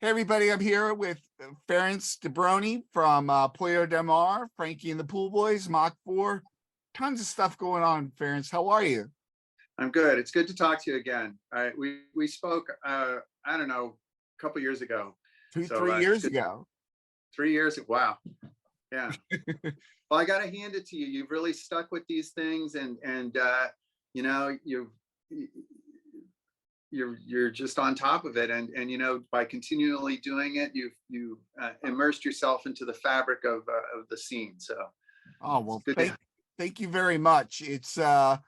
Hey everybody, I'm here with Ferenc Dobronyi from Pollo Del Mar, Frankie and the Pool Boys, Mach 4. Tons of stuff going on, Ferenc. How are you? I'm good. It's good to talk to you again. We spoke, I don't know, a couple years ago. Two, So 3 years ago. 3 years. Wow. Yeah. Well, I got to hand it to you. You've really stuck with these things, and you know, you're just on top of it, and you know, by continually doing it, you immersed yourself into the fabric of the scene. So Oh, well, good. thank you very much. It's for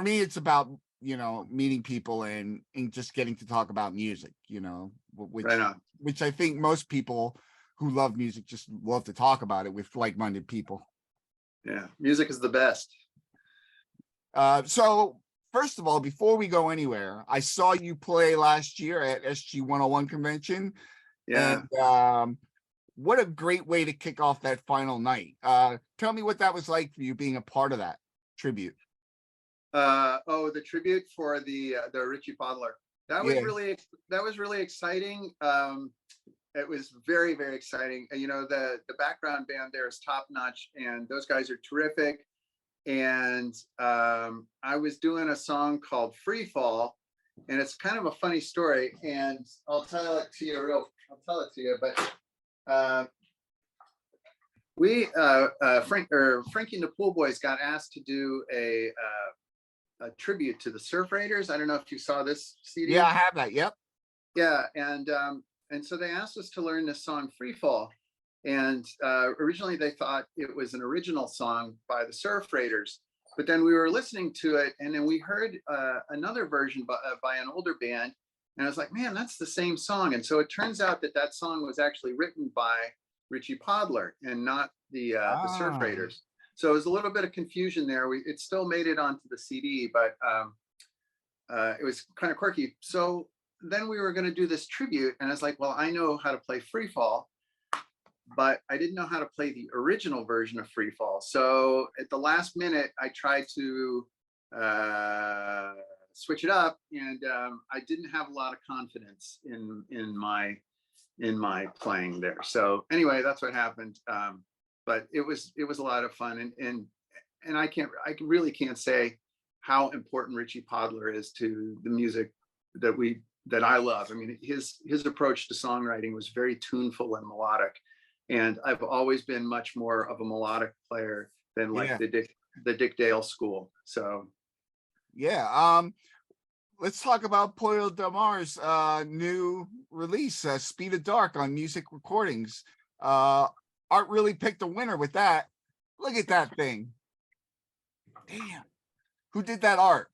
me, it's about, meeting people and just getting to talk about music, Right on. which I think most people who love music just love to talk about it with like-minded people. Yeah, music is the best. So first of all, before we go anywhere, I saw you play last year at SG 101 convention. Yeah. And what a great way to kick off that final night. Tell me what that was like for you being a part of that tribute. The tribute for the Richie Podler. That was Yeah. really exciting. It was very, very exciting. You know, the background band there is top notch, and those guys are terrific. And I was doing a song called Free Fall, and it's kind of a funny story. And I'll tell it to you. But Frankie and the Pool Boys got asked to do a tribute to the Surf Raiders. I don't know if you saw this CD. Yeah, I have that. Yep. Yeah, and so they asked us to learn this song Free Fall. And originally they thought it was an original song by the Surf Raiders, but then we were listening to it, and then we heard another version by an older band, and I was like, man, that's the same song. And so it turns out that song was actually written by Richie Podler and not the Surf Raiders. So it was a little bit of confusion there. It still made it onto the CD, but it was kind of quirky. So then we were going to do this tribute, and I was like, well, I know how to play Free Fall, but I didn't know how to play the original version of Free Fall. So at the last minute, I tried to switch it up, and I didn't have a lot of confidence in my playing there. So anyway, that's what happened. But it was a lot of fun, and I really can't say how important Richie Podler is to the music that I love. I mean, his approach to songwriting was very tuneful and melodic, and I've always been much more of a melodic player than like the Dick Dale school. So yeah, let's talk about Pollo Del Mar's new release, Speed of Dark, on Music Recordings. Art really picked a winner with that. Look at that thing. Damn. Who did that art?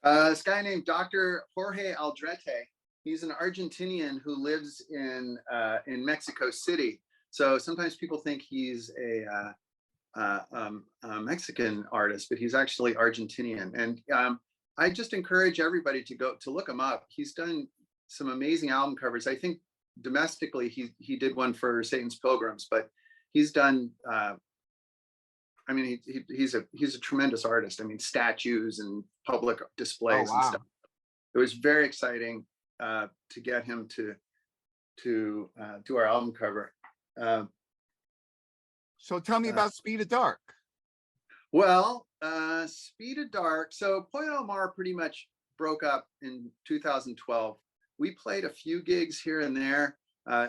This guy named Dr. Jorge Aldrete. He's an Argentinian who lives in Mexico City. So sometimes people think he's a Mexican artist, but he's actually Argentinian. And I just encourage everybody to look him up. He's done some amazing album covers. I think domestically he did one for Satan's Pilgrims, but he's done. I mean, he's a tremendous artist. I mean, statues and public displays and stuff. It was very exciting to get him to do our album cover. So tell me about Speed of Dark. Well, Speed of Dark. So Pollo Del Mar pretty much broke up in 2012. We played a few gigs here and there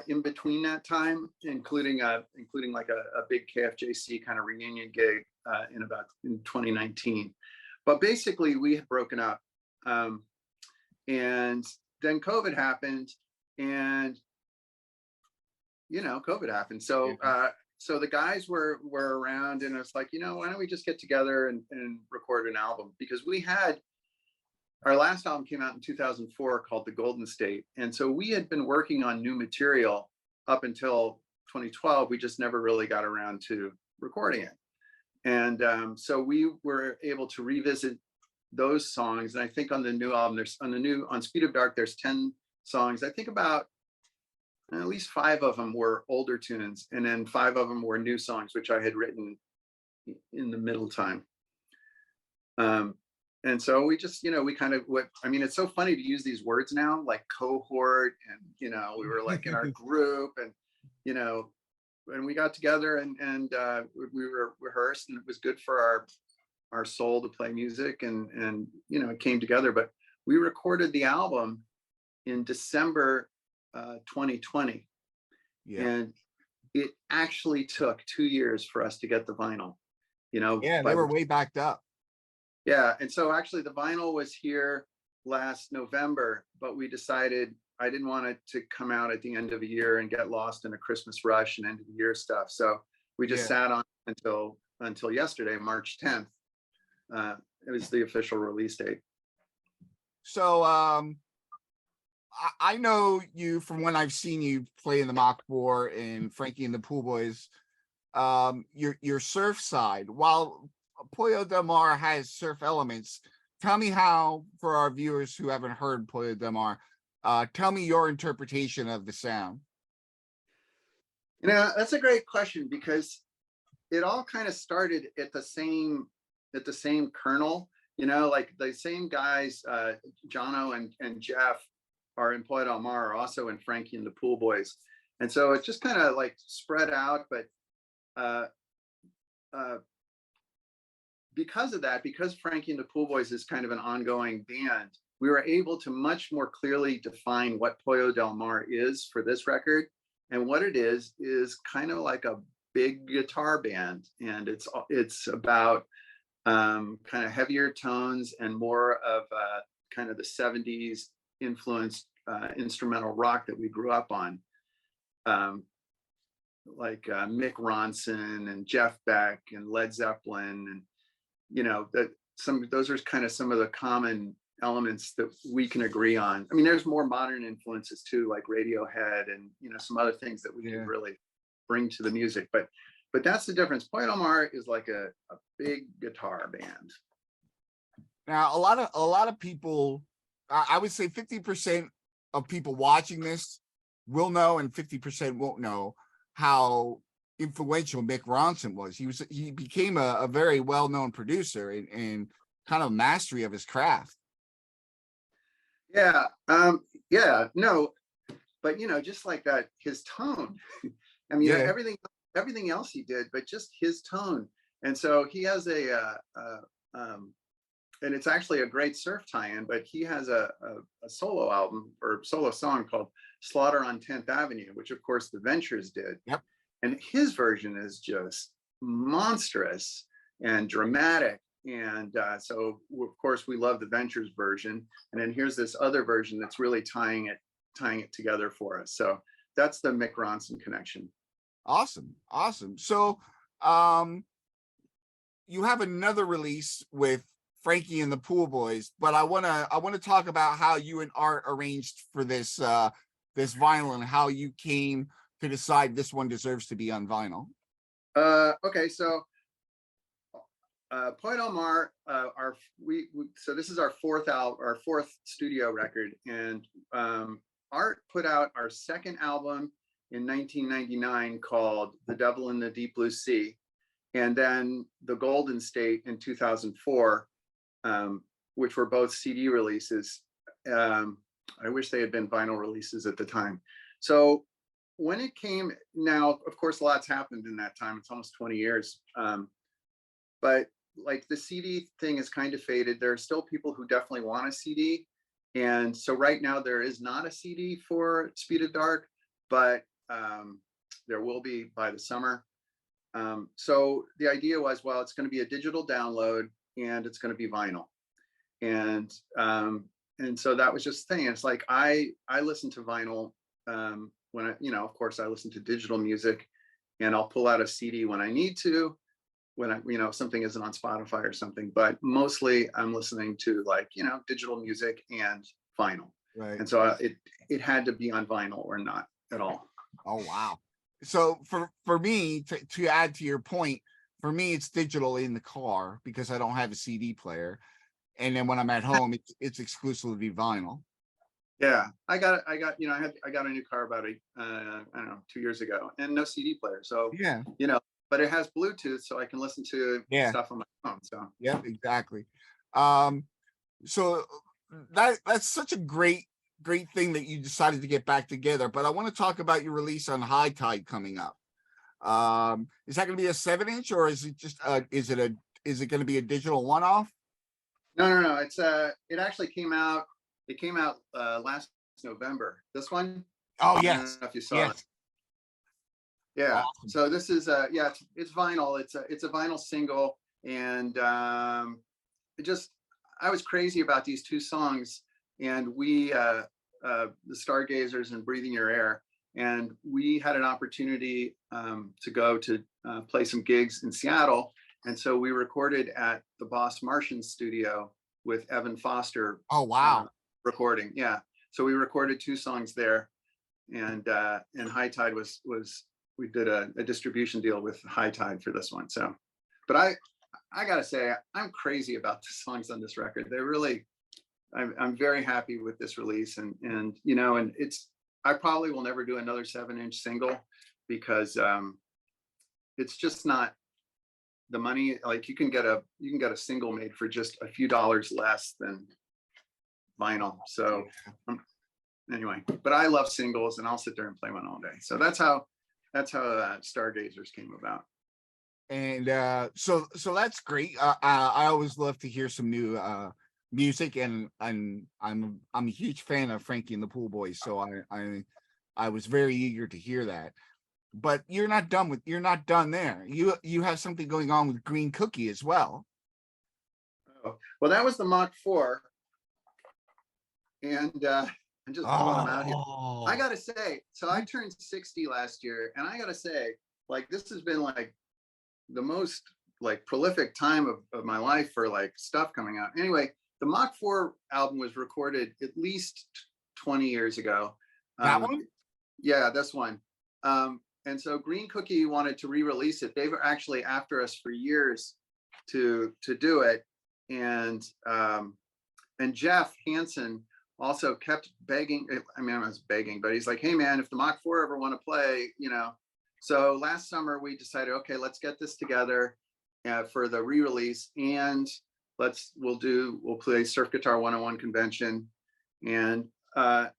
in between that time, including like a big KFJC kind of reunion gig in 2019. But basically, we had broken up, and then COVID happened, and COVID happened. So so the guys were around, and it's like, why don't we just get together and record an album? Because our last album came out in 2004 called The Golden State. And so we had been working on new material up until 2012. We just never really got around to recording it. And so we were able to revisit those songs. And I think on the new album, on Speed of Dark, there's 10 songs. I think about at least 5 of them were older tunes, and then 5 of them were new songs, which I had written in the middle time. and so we just, we kind of I mean, it's so funny to use these words now, like cohort, and we were like in our group, and when we got together, and we were rehearsed, and it was good for our soul to play music, and it came together. But we recorded the album in December 2020, Yeah. and it actually took 2 years for us to get the vinyl. Yeah, they by were the way backed up. Yeah, and so actually the vinyl was here last November, but we decided I didn't want it to come out at the end of a year and get lost in a Christmas rush and end of the year stuff. So we just Yeah. sat on it until yesterday, March 10th. It was the official release date. So I know you from when I've seen you play in the Mach 4 and Frankie and the Pool Boys. Your surf side, while Pollo Del Mar has surf elements, tell me how, for our viewers who haven't heard Pollo Del Mar, tell me your interpretation of the sound. That's a great question, because it all kind of started at the same kernel. Like the same guys, Jono and Jeff are in Pollo Del Mar, are also in Frankie and the Pool Boys, and so it just kind of like spread out. But because of that, because Frankie and the Pool Boys is kind of an ongoing band, we were able to much more clearly define what Pollo Del Mar is for this record. And what it is kind of like a big guitar band. And it's about kind of heavier tones and more of kind of the 70s influenced instrumental rock that we grew up on. Like Mick Ronson and Jeff Beck and Led Zeppelin, and those are kind of some of the common elements that we can agree on. I mean, there's more modern influences too, like Radiohead and some other things that we can really bring to the music. But that's the difference. Pollo Del Mar is like a big guitar band. Now, a lot of people, I would say 50% of people watching this will know, and 50% won't know how influential Mick Ronson was. He became a very well-known producer and kind of mastery of his craft. Yeah. No, but just like that, his tone. I mean, everything else he did, but just his tone. And so he has and it's actually a great surf tie-in, but he has a solo album or solo song called Slaughter on 10th Avenue, which of course the Ventures did. Yep. And his version is just monstrous and dramatic. And so of course we love the Ventures version. And then here's this other version that's really tying it together for us. So that's the Mick Ronson connection. Awesome. So you have another release with Frankie and the Pool Boys, but I want to talk about how you and Art arranged for this vinyl, and how you came to decide this one deserves to be on vinyl. Okay, so Pollo Del Mar, so this is our fourth studio record, and Art put out our second album in 1999 called The Devil in the Deep Blue Sea, and then The Golden State in 2004, which were both CD releases. I wish they had been vinyl releases at the time. So when it came, now, of course, a lot's happened in that time. It's almost 20 years. But like the CD thing is kind of faded. There are still people who definitely want a CD. And so right now there is not a CD for Speed of Dark, but there will be by the summer. So the idea was, well, it's going to be a digital download and it's going to be vinyl. And so that was just the thing. It's like, I listen to vinyl when of course I listen to digital music, and I'll pull out a CD when I need to, when something isn't on Spotify or something, but mostly I'm listening to like, digital music and vinyl. Right. And so it had to be on vinyl or not at all. Oh, wow. So for me, to add to your point, for me, it's digital in the car because I don't have a CD player. And then when I'm at home, it's exclusively vinyl. Yeah, I got a new car about I don't know, 2 years ago, and no CD player. So yeah, but it has Bluetooth, so I can listen to stuff on my phone. So yeah, exactly. So that's such a great thing that you decided to get back together. But I want to talk about your release on High Tide coming up. Is that going to be a 7-inch, or is it just is it going to be a digital one-off? No. It actually came out. It came out last November. This one. Oh I yes, don't know if you saw it. yes, Yeah. awesome. So this is yeah, it's vinyl. It's a vinyl single, and it just I was crazy about these two songs, and we the Stargazers and Breathing Your Air, and we had an opportunity to go to play some gigs in Seattle, and so we recorded at the Boss Martian studio with Evan Foster Oh wow. recording. Yeah, so we recorded two songs there, and High Tide was we did a distribution deal with High Tide for this one. So, but I gotta say, I'm crazy about the songs on this record. They're really, I'm very happy with this release, and you know, and I probably will never do another 7-inch single because it's just not the money. Like you can get a single made for just a few dollars less than vinyl. So anyway, but I love singles, and I'll sit there and play one all day. So that's how Stargazers came about. And so that's great. I always love to hear some new music, and I'm a huge fan of Frankie and the Pool Boys, so I was very eager to hear that. But you're not done there. You have something going on with Green Cookie as well. Oh, well, that was the Mach 4, and I'm just pulling them out here. I gotta say, so I turned 60 last year, and I gotta say, like, this has been like the most like prolific time of my life for like stuff coming out. Anyway, the Mach 4 album was recorded at least 20 years ago. That one? Yeah, this one. And so Green Cookie wanted to re-release it. They were actually after us for years to do it, and Jeff Hansen also kept begging. I mean, I was begging, but he's like, "Hey, man, if the Mach 4 ever want to play, you know." So last summer we decided, okay, let's get this together for the re-release, and we'll play Surf Guitar 101 convention, and our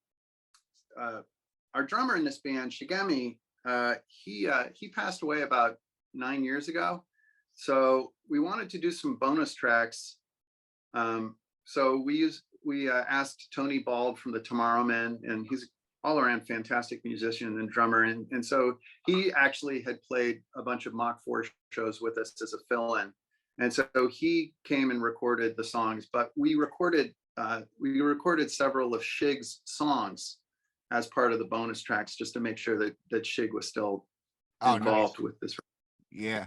drummer in this band, Shigemi, he passed away about 9 years ago. So we wanted to do some bonus tracks. So we asked Tony Bald from the Tomorrow Men, and he's all around fantastic musician and drummer. And so he actually had played a bunch of Mach 4 shows with us as a fill-in. And so he came and recorded the songs, but we recorded several of Shig's songs as part of the bonus tracks, just to make sure that Shig was still involved with this. Yeah.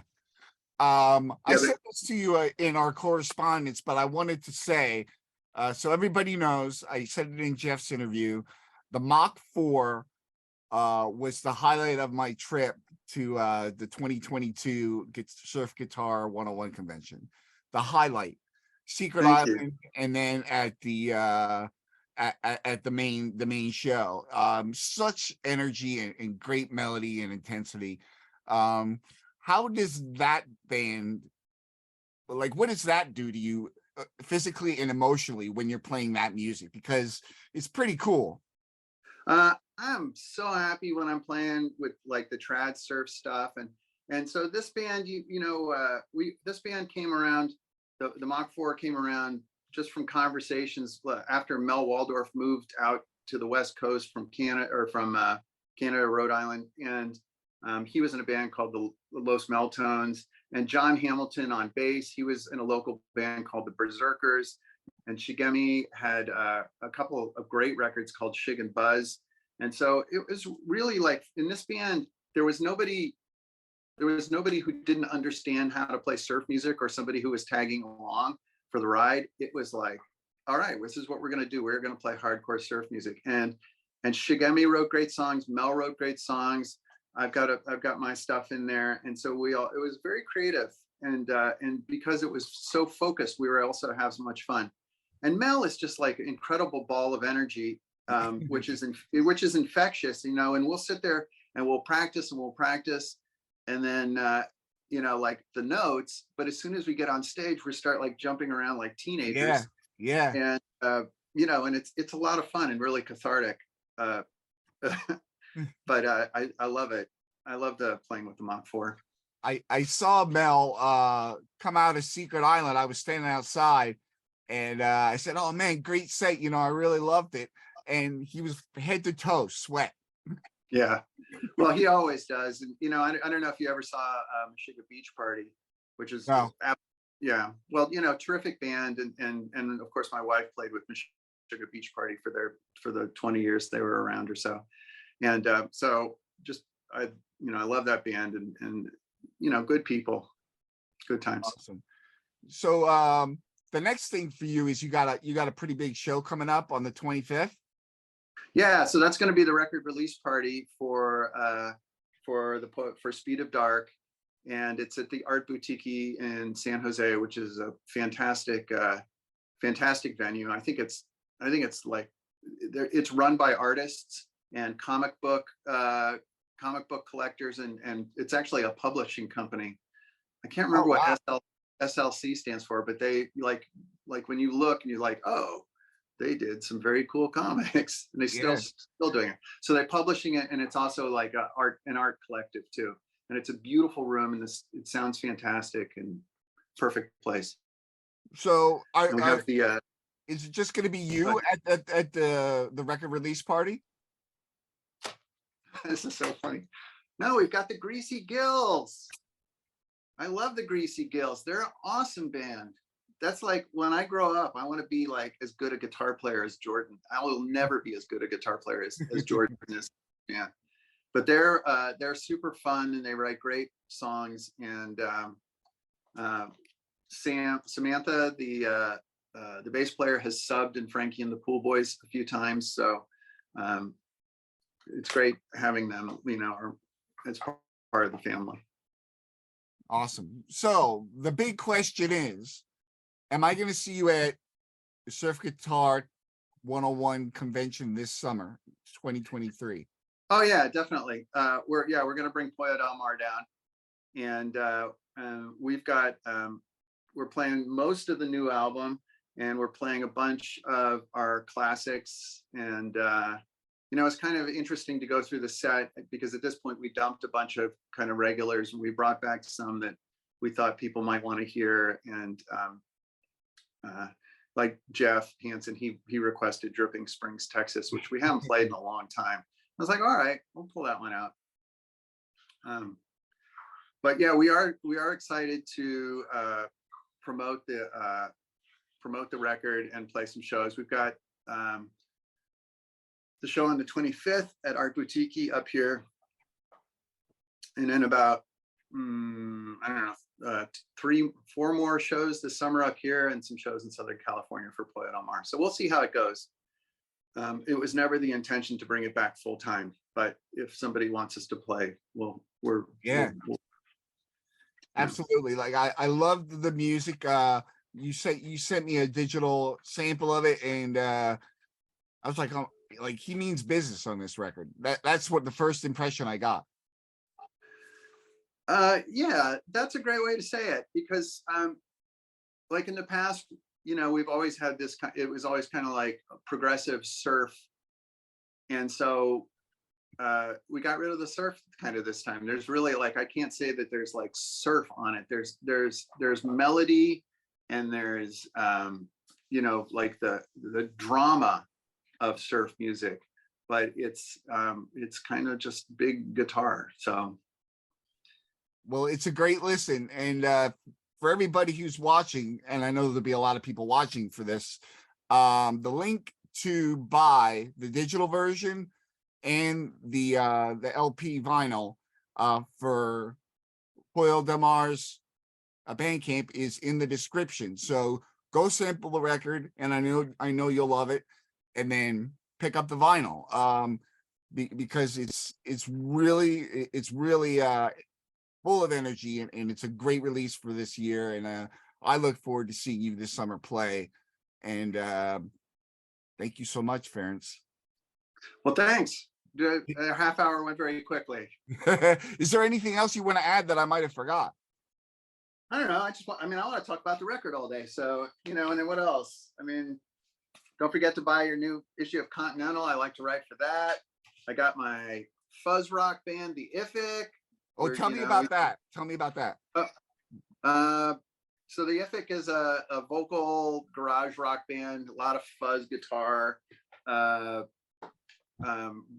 I sent this to you in our correspondence, but I wanted to say, so everybody knows, I said it in Jeff's interview, the Mach 4 was the highlight of my trip to the 2022 Surf Guitar 101 convention. The highlight, Secret Island, and then at the at the main show. Such energy and great melody and intensity. How does that band, like, what does that do to you physically and emotionally when you're playing that music? Because it's pretty cool. I'm so happy when I'm playing with like the trad surf stuff, and so this band, this band came around, the Mach 4 came around just from conversations after Mel Waldorf moved out to the West Coast from Canada, or from Canada, Rhode Island, and he was in a band called the Los Meltones, and John Hamilton on bass. He was in a local band called the Berserkers, and Shigemi had a couple of great records called Shig and Buzz. And so it was really like, in this band, there was nobody who didn't understand how to play surf music, or somebody who was tagging along for the ride. It was like, all right, this is what we're going to do. We're going to play hardcore surf music. And Shigemi wrote great songs. Mel wrote great songs. I've got my stuff in there. And so it was very creative. And because it was so focused, we were also have so much fun. And Mel is just like an incredible ball of energy, which is infectious, and we'll sit there and we'll practice, and then like the notes. But as soon as we get on stage, we start like jumping around like teenagers. Yeah. And you know, and it's a lot of fun and really cathartic. Uh, but I love it. I love the playing with the Mach 4. I saw Mel come out of Secret Island. I was standing outside and I said, "Oh man, great set. You know, I really loved it." And he was head to toe sweat. Yeah. Well, he always does. And, you know, I don't know if you ever saw Sugar Beach Party, which is, No. yeah. Well, you know, terrific band. And of course, my wife played with Sugar Beach Party for the 20 years they were around or so. And so just, you know, I love that band and, you know, good people, good times. Awesome. So the next thing for you is you got a pretty big show coming up on the 25th. Yeah, so that's going to be the record release party for Speed of Dark, and it's at the Art Boutique in San Jose, which is a fantastic fantastic venue. I think it's like it's run by artists and comic book collectors, and it's actually a publishing company. I can't Oh remember wow. what SLC stands for, but they like when you look and you're like, oh, they did some very cool comics, and they Yeah. still doing it. So they're publishing it, and it's also like an art collective too. And it's a beautiful room, and it sounds fantastic and perfect place. So And we have the is it just going to be you at the record release party? this is so funny. No, we've got the Greasy Gills. I love the Greasy Gills. They're an awesome band. That's like when I grow up, I want to be like as good a guitar player as Jordan. I will never be as good a guitar player as Jordan is. Yeah, but they're super fun and they write great songs. And Samantha, the bass player, has subbed in Frankie and the Pool Boys a few times, so it's great having them. You know, as part of the family. Awesome. So the big question is, am I going to see you at the Surf Guitar 101 convention this summer, 2023? Oh yeah, definitely. We're going to bring Poya Del Mar down, and we've got we're playing most of the new album, and we're playing a bunch of our classics. And you know, it's kind of interesting to go through the set because at this point we dumped a bunch of kind of regulars, and we brought back some that we thought people might want to hear. And like Jeff Hansen, he requested Dripping Springs, Texas, which we haven't played in a long time. I was like, all right, we'll pull that one out. But yeah, we are excited to promote the record and play some shows. We've got the show on the 25th at Art Boutique up here, and then about I don't know, 3-4 more shows this summer up here, and some shows in Southern California for Poya Del Mar. So we'll see how it goes. It was never the intention to bring it back full time, but if somebody wants us to play, we're Absolutely. Like I loved the music. You sent me a digital sample of it, and I was like, oh, like he means business on this record. That's what the first impression I got. Yeah, that's a great way to say it, because like in the past, you know, we've always had this, it was always kind of like progressive surf. And so we got rid of the surf kind of this time. There's really, like, I can't say that there's like surf on it. There's melody, and there's you know, like the drama of surf music, but it's kind of just big guitar. So Well, it's a great listen, and for everybody who's watching, and I know there'll be a lot of people watching for this, the link to buy the digital version and the LP vinyl for Poya Del Mar's Bandcamp is in the description. So go sample the record, and I know you'll love it, and then pick up the vinyl because it's really full of energy, and it's a great release for this year. And I look forward to seeing you this summer play. And thank you so much, Ferenc. well, thanks. A half hour went very quickly. Is there anything else you want to add that I might have forgot? I don't know. I mean, I want to talk about the record all day. So, and then what else? I mean, don't forget to buy your new issue of Continental. I like to write for that. I got my fuzz rock band, the IFIC. Oh, tell me about that. Tell me about that. So the IFIC is a vocal garage rock band, a lot of fuzz guitar,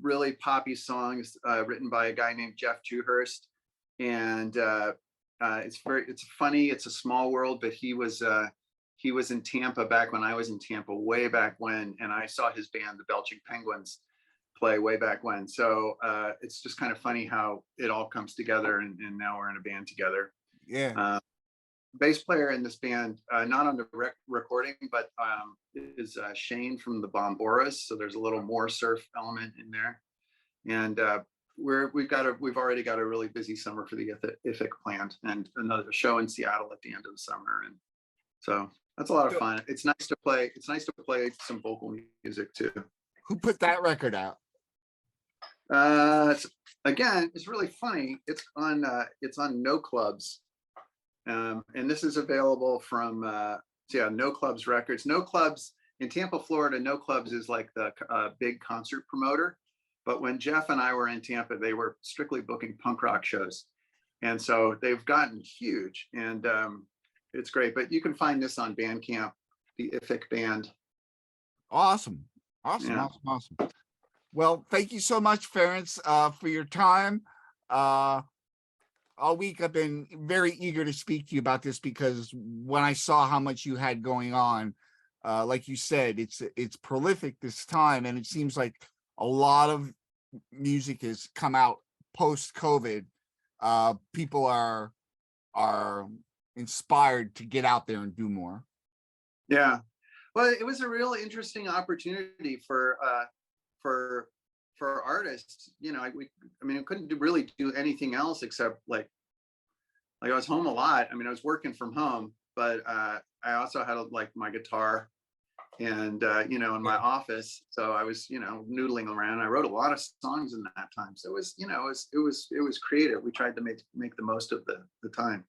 really poppy songs written by a guy named Jeff Dewhurst. And it's funny. It's a small world, but he was in Tampa back when I was in Tampa, way back when, and I saw his band, the Belching Penguins, play way back when. So it's just kind of funny how it all comes together, and now we're in a band together. Yeah. Bass player in this band, not on the recording, but is Shane from the Bomboras. So there's a little more surf element in there, and we've already got a really busy summer for the IFIC planned, and another show in Seattle at the end of the summer, and so that's a lot of fun. It's nice to play some vocal music too. Who put that record out? Again, it's really funny. It's on No Clubs, and this is available from No Clubs Records. No Clubs in Tampa, Florida. No Clubs is like the big concert promoter. But when Jeff and I were in Tampa, they were strictly booking punk rock shows, and so they've gotten huge, and it's great. But you can find this on Bandcamp, the IFIC Band. Awesome. Well, thank you so much, Ferenc, for your time. All week I've been very eager to speak to you about this, because when I saw how much you had going on, like you said, it's prolific this time, and it seems like a lot of music has come out post-COVID. People are inspired to get out there and do more. Yeah, well, it was a real interesting opportunity for artists. I couldn't really do anything else except like I was home a lot. I mean, I was working from home, but I also had my guitar and in my office, so I was noodling around. I wrote a lot of songs in that time, so it was creative. We tried to make the most of the time.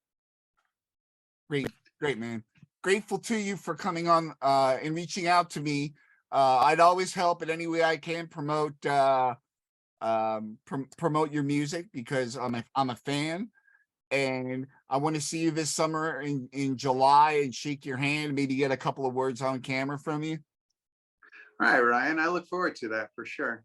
Great, man. Grateful to you for coming on and reaching out to me. I'd always help in any way I can promote promote your music, because I'm a fan, and I want to see you this summer in July and shake your hand, maybe get a couple of words on camera from you. All right, Ryan, I look forward to that for sure.